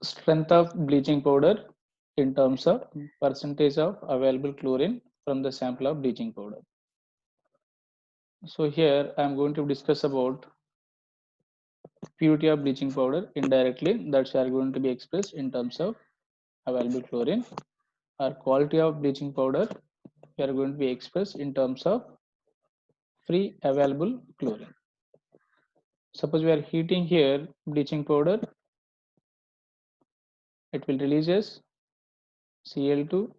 strength of bleaching powder in terms of percentage of available chlorine from the sample of bleaching powder. So here I am going to discuss about purity of bleaching powder indirectly, that's are going to be expressed in terms of available chlorine, or quality of bleaching powder we are going to be expressed in terms of free available chlorine. Suppose we are heating here bleaching powder, it will releases Cl2.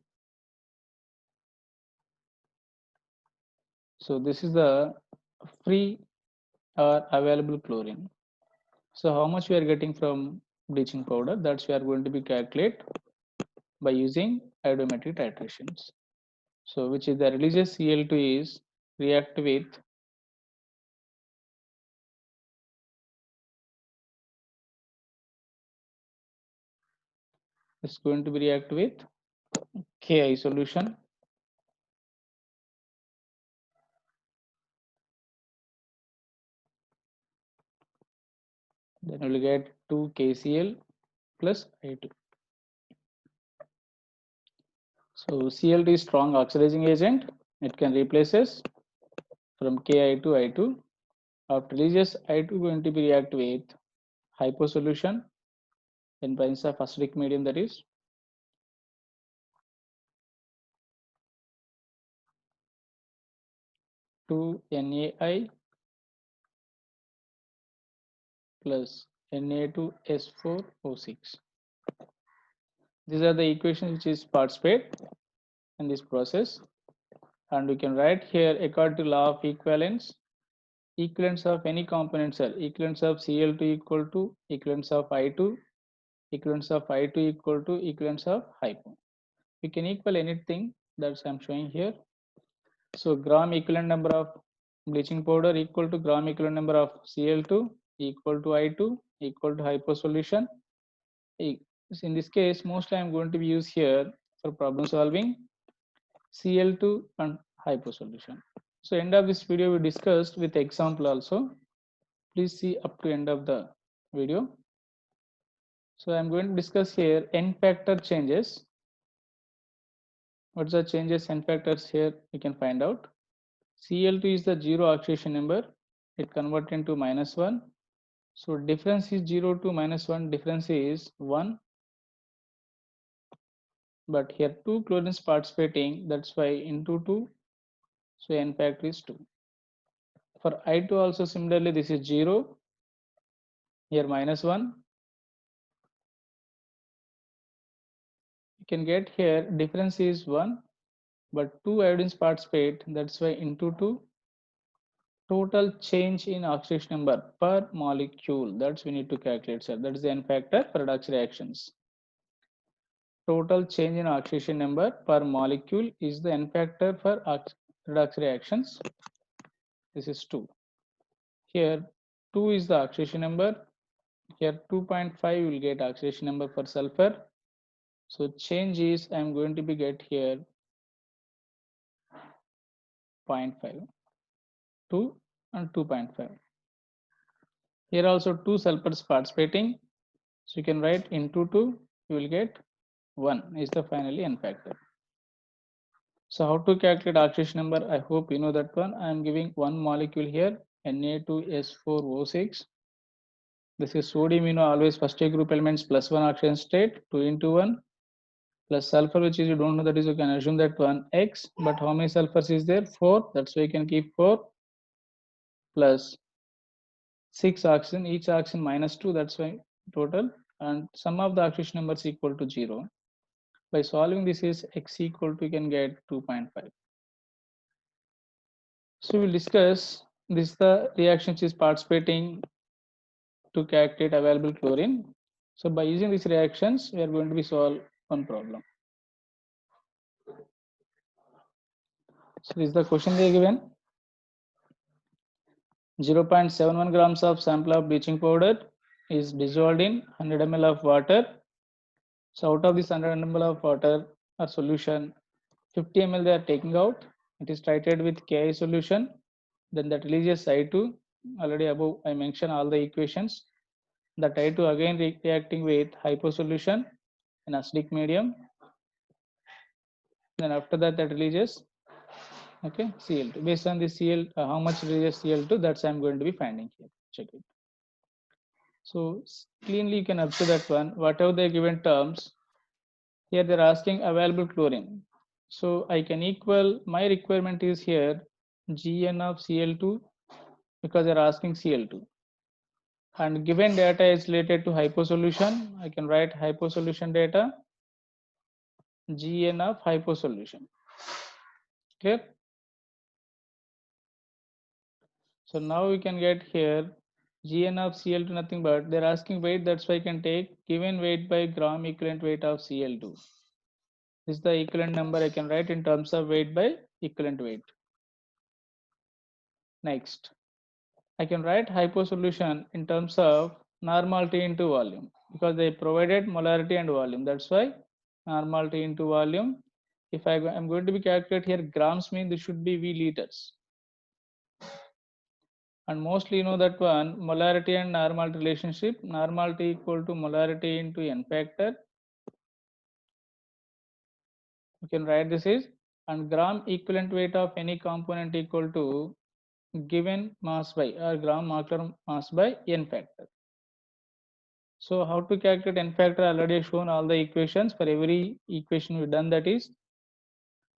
So this is the free or available chlorine. So how much we are getting from bleaching powder, that's we are going to be calculate by using iodometric titrations. So which is the releases Cl2 is react with it's going to be react with Ki solution, then we will get 2 KCl plus I2. So Cl2 is strong oxidizing agent, it can replaces from Ki to I2. After releases I2 going to be react with hypo solution in presence of acidic medium, that is 2 NaI plus Na2S4O6. These are the equations which is participate in this process, and we can write here according to law of equivalence. Equivalence of any components are equivalence of Cl2 equal to equivalence of I2, equivalence of I2 equal to equivalence of hypo. We can equal anything that's I'm showing here. So gram equivalent number of bleaching powder equal to gram equivalent number of Cl2 equal to I2 equal to hypo solution. In this case, mostly I'm going to be used here for problem solving Cl2 and hypo solution. So end of this video we discussed with example also. Please see up to end of the video. So I'm going to discuss here n factor changes. What's the changes n factors here? We can find out. Cl2 is the zero oxidation number. It converts into -1. So difference is 0 to -1. Difference is 1. But here 2 chlorines participating. That's why into 2. So n factor is 2. For I2 also similarly this is 0. Here -1. You can get here difference is 1. But 2 iodines participate. That's why into 2. Total change in oxidation number per molecule, that's we need to calculate, sir. That is the n factor for redox reactions. Total change in oxidation number per molecule is the n factor for redox reactions. This is 2. Here 2 is the oxidation number. Here 2.5 will get oxidation number for sulfur. So change is I'm going to be get here 0.5, 2 and 2.5. Here also 2 sulfurs participating. So you can write into 2, you will get 1 is the finally n factor. So how to calculate oxidation number? I hope you know that one. I am giving one molecule here, Na2S4O6. This is sodium, always first A group elements plus 1 oxidation state, 2 into 1, plus sulfur, which is you don't know, that is you can assume that 1 X, but how many sulfurs is there? 4, that's why you can keep 4, plus 6 oxygen, each oxygen -2, that's why total, and sum of the oxidation numbers equal to 0. By solving this is X equal to, you can get 2.5. So we'll discuss this the reaction which is participating to calculate available chlorine. So by using these reactions, we are going to be solve one problem. So this is the question they are given. 0.71 grams of sample of bleaching powder is dissolved in 100 ml of water. So out of this 100 ml of water or solution, 50 ml they are taking out. It is titrated with Ki solution. Then that releases I2. Already above I mentioned all the equations. The Ti2 again reacting with hypo solution in acidic medium. Then after that, that releases okay Cl2. Based on the Cl, how much releases Cl2, that's I'm going to be finding here. Check it. So cleanly you can observe that one. Whatever the given terms, here they're asking available chlorine. So I can equal my requirement is here Gn of Cl2 because they're asking Cl2. And given data is related to hyposolution, I can write hyposolution data Gn of hyposolution. Clear? So now we can get here Gn of Cl2 nothing but they're asking weight, that's why I can take given weight by gram equivalent weight of Cl2. This is the equivalent number I can write in terms of weight by equivalent weight. Next, I can write hyposolution in terms of normality into volume because they provided molarity and volume. That's why normality into volume. If I'm going to be calculate here grams, mean this should be V liters. And mostly you know that one molarity and normality relationship. Normality equal to molarity into n factor. You can write this is and gram equivalent weight of any component equal to given mass by or gram molecular mass by n factor. So how to calculate n factor? Already shown all the equations for every equation we done, that is.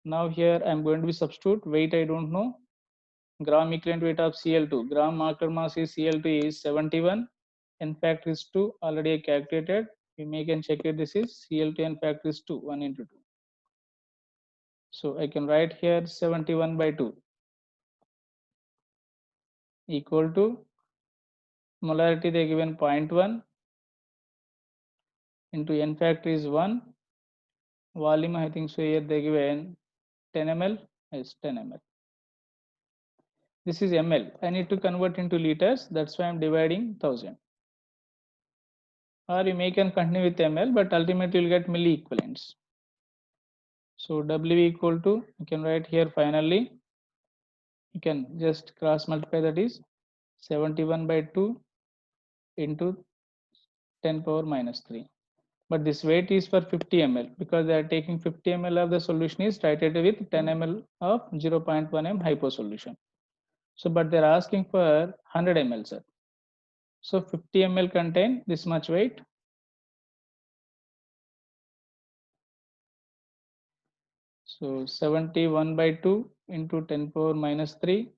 Now here I'm going to be substitute weight I don't know. Gram equivalent weight of Cl2. Gram molecular mass is Cl2 is 71. N factor is 2. Already I calculated. You may can check it. This is Cl2 n factor is 2. 1 into 2. So I can write here 71 by 2 equal to molarity they given 0.1 into n factor is 1. Volume I think so here they given 10 ml is 10 ml. This is ml. I need to convert into liters. That's why I'm dividing 1000. Or you may can continue with ml, but ultimately you'll get milli equivalents. So W equal to, you can write here finally, you can just cross multiply, that is 71 by 2 into 10 power minus 3. But this weight is for 50 ml because they are taking 50 ml of the solution is titrated with 10 ml of 0.1 m hypo solution. So, but they're asking for 100 ml, sir. So 50 ml contain this much weight. So 71 by 2 into 10 power minus 3.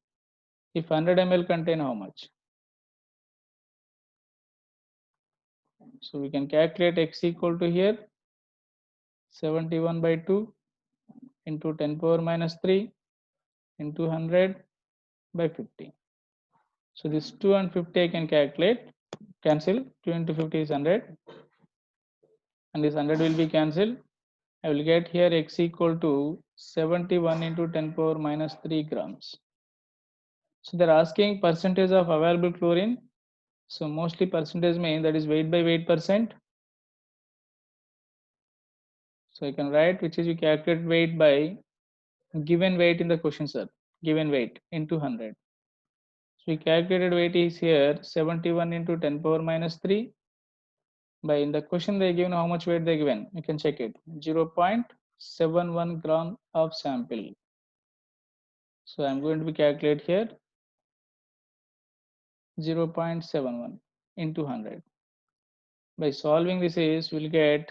If 100 ml contain how much? So we can calculate x equal to here 71 by 2 into 10 power minus 3 into 100 by 50. So this 2 and 50 I can calculate, cancel. 2 into 50 is 100 and this 100 will be cancelled. I will get here x equal to 71 into 10 power minus 3 grams. So they're asking percentage of available chlorine. So mostly percentage mean that is weight by weight percent. So I can write which is you calculate weight by given weight in the question, sir. Given weight into 100. So we calculated weight is here 71 into 10 power minus 3. By in the question they given how much weight they given. You can check it 0.71 gram of sample. So I'm going to be calculate here 0.71 into 100. By solving this is we'll get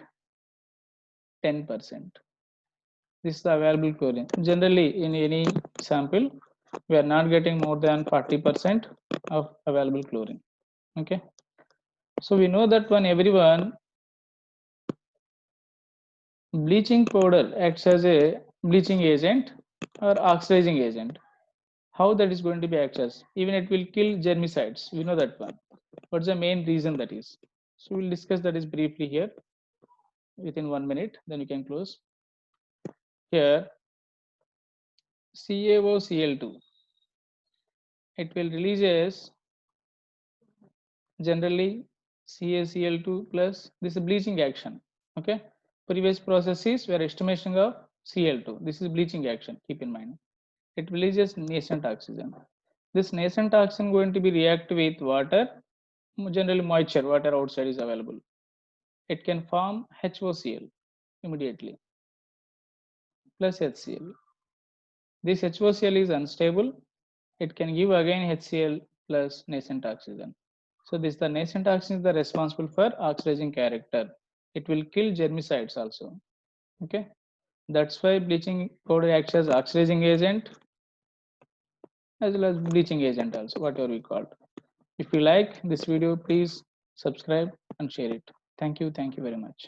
10%. This is the available chlorine. Generally in any sample we are not getting more than 40% of available chlorine. Okay. So we know that when everyone bleaching powder acts as a bleaching agent or oxidizing agent. How that is going to be accessed? Even it will kill germicides. We know that one. What's the main reason that is? So we'll discuss that is briefly here within 1 minute. Then we can close. Here, CaOCl2. It will releases generally CaCl2 plus this is bleaching action. Okay. Previous processes were estimation of Cl2. This is bleaching action. Keep in mind. It releases nascent oxygen. This nascent oxygen going to be react with water generally moisture, water outside is available. It can form HOCl immediately plus HCl. This HOCl is unstable. It can give again HCl plus nascent oxygen. So this the nascent oxygen is the responsible for oxidizing character. It will kill germicides also. Okay, that's why bleaching powder acts as oxidizing agent as well as bleaching agent also, whatever we call it. If you like this video, please subscribe and share it. Thank you very much.